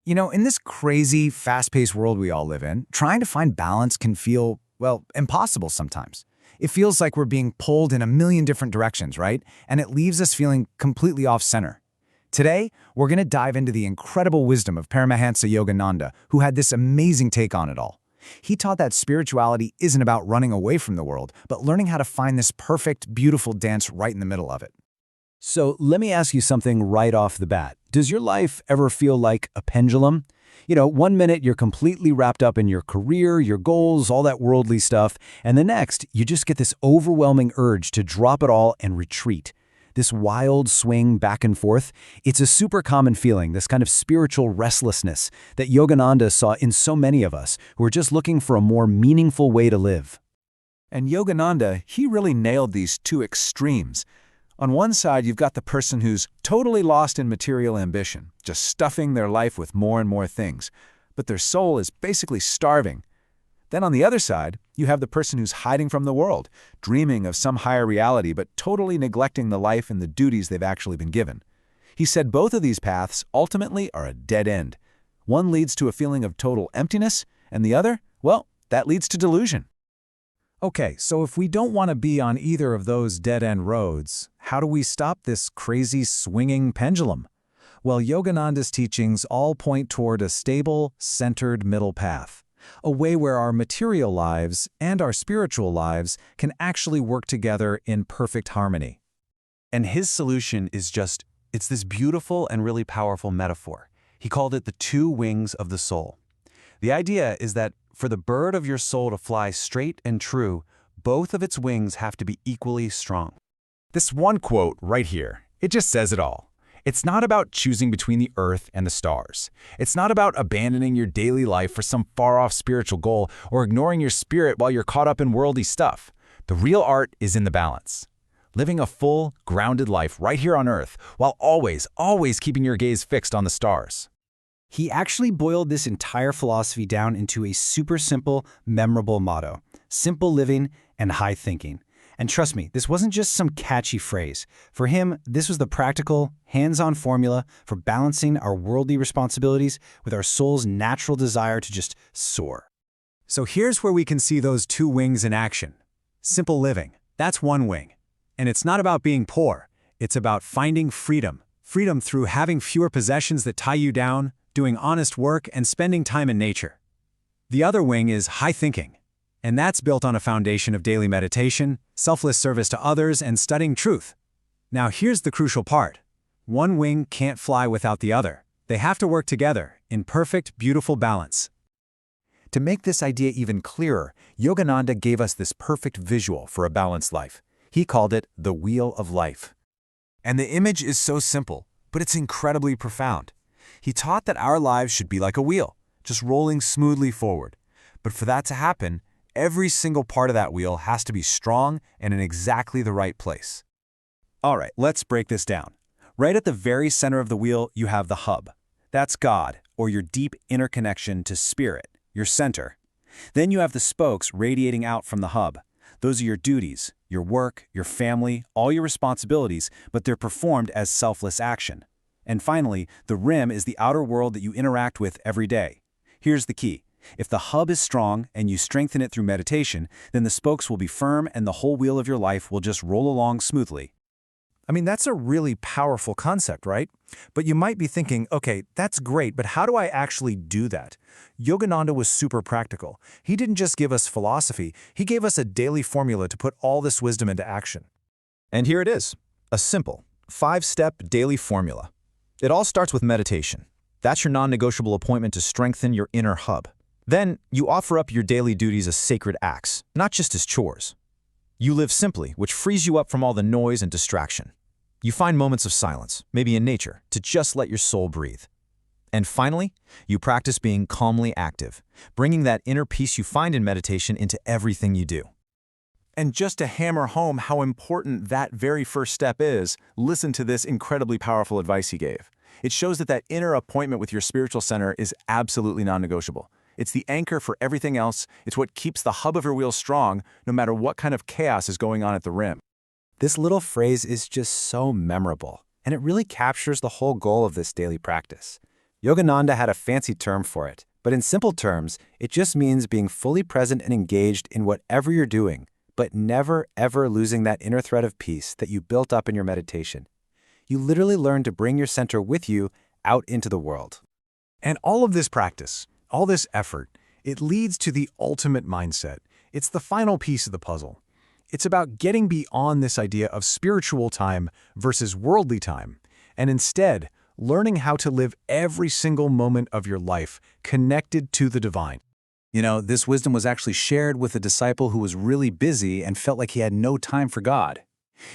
In this crazy, fast-paced world we all live in, trying to find balance can feel, well, impossible sometimes. It feels like we're being pulled in a million different directions, right? And it leaves us feeling completely off-center. Today, we're going to dive into the incredible wisdom of Paramhansa Yogananda, who had this amazing take on it all. He taught that spirituality isn't about running away from the world, but learning how to find this perfect, beautiful dance right in the middle of it. So let me ask you something right off the bat. Does your life ever feel like a pendulum? One minute you're completely wrapped up in your career, your goals, all that worldly stuff, and the next you just get this overwhelming urge to drop it all and retreat. This wild swing back and forth, it's a super common feeling, this kind of spiritual restlessness that Yogananda saw in so many of us who are just looking for a more meaningful way to live. And Yogananda, he really nailed these two extremes. On one side, you've got the person who's totally lost in material ambition, just stuffing their life with more and more things, but their soul is basically starving. Then on the other side, you have the person who's hiding from the world, dreaming of some higher reality, but totally neglecting the life and the duties they've actually been given. He said both of these paths ultimately are a dead end. One leads to a feeling of total emptiness, and the other, well, that leads to delusion. Okay, so if we don't want to be on either of those dead-end roads, how do we stop this crazy swinging pendulum? Well, Yogananda's teachings all point toward a stable, centered middle path, a way where our material lives and our spiritual lives can actually work together in perfect harmony. And his solution is it's this beautiful and really powerful metaphor. He called it the two wings of the soul. The idea is that for the bird of your soul to fly straight and true, both of its wings have to be equally strong. This one quote right here, it just says it all. It's not about choosing between the earth and the stars. It's not about abandoning your daily life for some far-off spiritual goal or ignoring your spirit while you're caught up in worldly stuff. The real art is in the balance. Living a full, grounded life right here on earth while always keeping your gaze fixed on the stars. He actually boiled this entire philosophy down into a super simple, memorable motto: simple living and high thinking. And trust me, this wasn't just some catchy phrase. For him, this was the practical, hands-on formula for balancing our worldly responsibilities with our soul's natural desire to just soar. So here's where we can see those two wings in action. Simple living, that's one wing. And it's not about being poor. It's about finding freedom. Freedom through having fewer possessions that tie you down, doing honest work, and spending time in nature. The other wing is high thinking, and that's built on a foundation of daily meditation, selfless service to others, and studying truth. Now here's the crucial part. One wing can't fly without the other. They have to work together in perfect, beautiful balance. To make this idea even clearer, Yogananda gave us this perfect visual for a balanced life. He called it the wheel of life. And the image is so simple, but it's incredibly profound. He taught that our lives should be like a wheel, just rolling smoothly forward. But for that to happen, every single part of that wheel has to be strong and in exactly the right place. All right, let's break this down. Right at the very center of the wheel, you have the hub. That's God, or your deep inner connection to spirit, your center. Then you have the spokes radiating out from the hub. Those are your duties, your work, your family, all your responsibilities, but they're performed as selfless action. And finally, the rim is the outer world that you interact with every day. Here's the key. If the hub is strong and you strengthen it through meditation, then the spokes will be firm and the whole wheel of your life will just roll along smoothly. I mean, that's a really powerful concept, right? But you might be thinking, okay, that's great, but how do I actually do that? Yogananda was super practical. He didn't just give us philosophy, he gave us a daily formula to put all this wisdom into action. And here it is, a simple, 5-step daily formula. It all starts with meditation. That's your non-negotiable appointment to strengthen your inner hub. Then, you offer up your daily duties as sacred acts, not just as chores. You live simply, which frees you up from all the noise and distraction. You find moments of silence, maybe in nature, to just let your soul breathe. And finally, you practice being calmly active, bringing that inner peace you find in meditation into everything you do. And just to hammer home how important that very first step is, listen to this incredibly powerful advice he gave. It shows that inner appointment with your spiritual center is absolutely non-negotiable. It's the anchor for everything else. It's what keeps the hub of your wheel strong, no matter what kind of chaos is going on at the rim. This little phrase is just so memorable, and it really captures the whole goal of this daily practice. Yogananda had a fancy term for it, but in simple terms, it just means being fully present and engaged in whatever you're doing, but never, ever losing that inner thread of peace that you built up in your meditation. You literally learn to bring your center with you out into the world. And all of this practice, all this effort, it leads to the ultimate mindset. It's the final piece of the puzzle. It's about getting beyond this idea of spiritual time versus worldly time, and instead learning how to live every single moment of your life connected to the divine. You know, this wisdom was actually shared with a disciple who was really busy and felt like he had no time for God.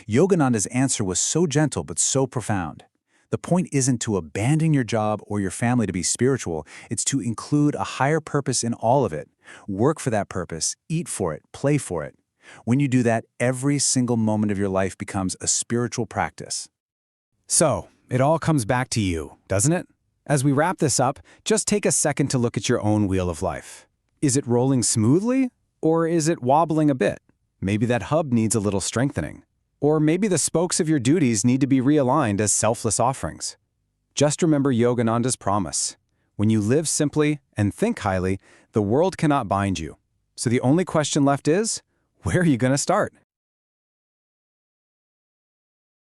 Yogananda's answer was so gentle but so profound. The point isn't to abandon your job or your family to be spiritual, it's to include a higher purpose in all of it. Work for that purpose, eat for it, play for it. When you do that, every single moment of your life becomes a spiritual practice. So, it all comes back to you, doesn't it? As we wrap this up, just take a second to look at your own wheel of life. Is it rolling smoothly, or is it wobbling a bit? Maybe that hub needs a little strengthening. Or maybe the spokes of your duties need to be realigned as selfless offerings. Just remember Yogananda's promise. When you live simply and think highly, the world cannot bind you. So the only question left is, where are you going to start?